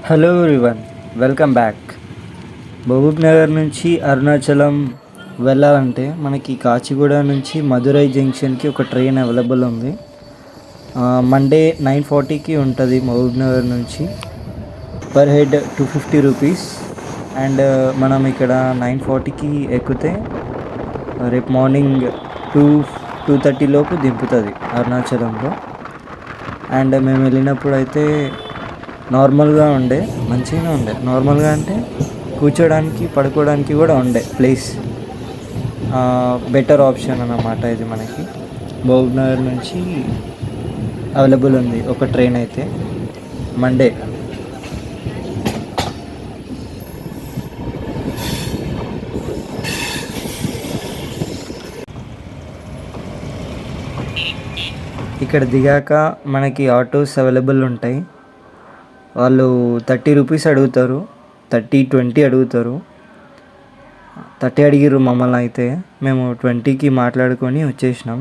Hello everyone, welcome back. Mahabubnagar నుంచి అరుణాచలం వెళ్ళాలంటే మనకి కాచిగూడ నుంచి మధురై జంక్షన్కి ఒక ట్రైన్ అవైలబుల్ ఉంది. మండే 9:40కి ఉంటుంది మహబూబ్ నగర్ నుంచి. Per head 250 rupees. అండ్ మనం ఇక్కడ 9:40కి ఎక్కితే రేపు మార్నింగ్ 2:30 లోపు దింపుతుంది అరుణాచలంలో. అండ్ మేము వెళ్ళినప్పుడు అయితే నార్మల్గా ఉండే, మంచిగానే ఉండే. నార్మల్గా అంటే కూర్చోడానికి పడుకోవడానికి కూడా ఉండే ప్లేస్. బెటర్ ఆప్షన్ అన్నమాట ఇది. మనకి మహబూబ్ నగర్ నుంచి అవైలబుల్ ఉంది ఒక ట్రైన్ అయితే మండే. ఇక్కడ దిగాక మనకి ఆటోస్ అవైలబుల్ ఉంటాయి. వాళ్ళు 30 రూపీస్ అడుగుతారు, 30-20 అడుగుతారు. 30 అడిగిర్రు మమ్మల్ని. అయితే మేము 20కి మాట్లాడుకొని వచ్చేసినాం.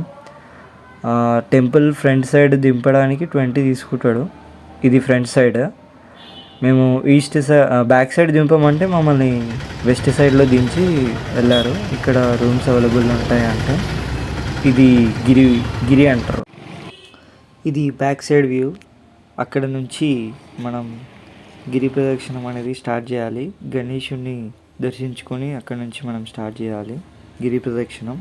టెంపుల్ ఫ్రంట్ సైడ్ దింపడానికి 20 తీసుకుంటాడు. ఇది ఫ్రంట్ సైడ్. మేము బ్యాక్ సైడ్ దింపమంటే మమ్మల్ని వెస్ట్ సైడ్లో దించి వెళ్ళారు. ఇక్కడ రూమ్స్ అవైలబుల్ ఉంటాయంటే ఇది గిరి అంటారు. ఇది బ్యాక్ సైడ్ వ్యూ. అక్కడ నుంచి మనం గిరి ప్రదక్షిణం అనేది స్టార్ట్ చేయాలి. గణేశుని దర్శించుకొని అక్కడ నుంచి మనం స్టార్ట్ చేయాలి గిరి ప్రదక్షిణం.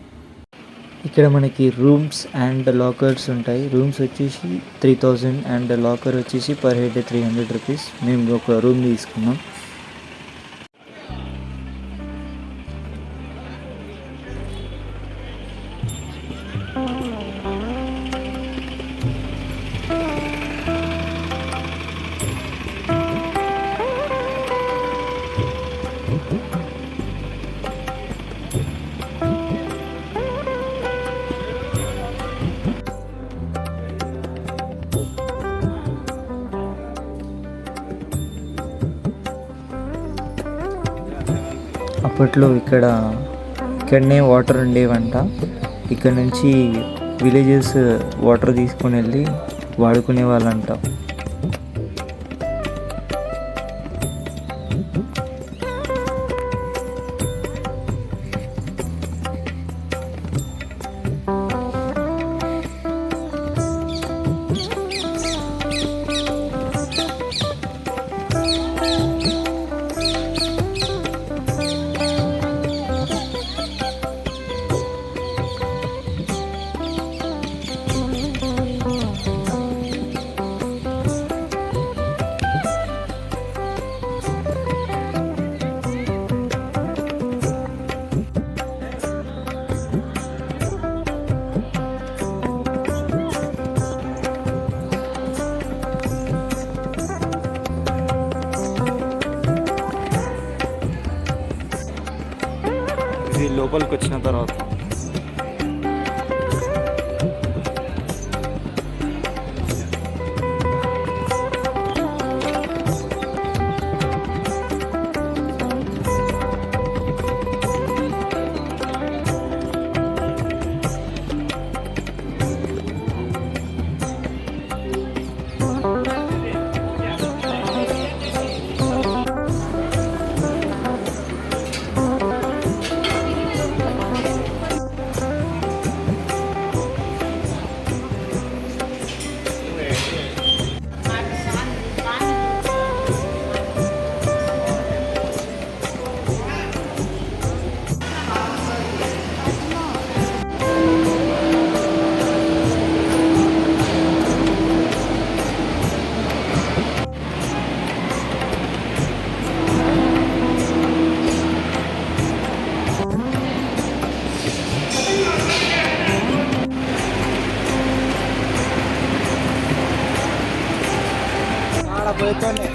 ఇక్కడ మనకి రూమ్స్ అండ్ లాకర్స్ ఉంటాయి. రూమ్స్ వచ్చేసి 3000 అండ్ లాకర్ వచ్చేసి పర్ హెడ్ 300 రూపీస్. మేము ఒక రూమ్ తీసుకున్నాం. అప్పట్లో ఇక్కడనే వాటర్ ఉండేవంట. ఇక్కడ నుంచి విలేజెస్ వాటర్ తీసుకొని వెళ్ళి వాడుకునే వాళ్ళంట. ఇది లోపలికి వచ్చిన తర్వాత పోయితోనే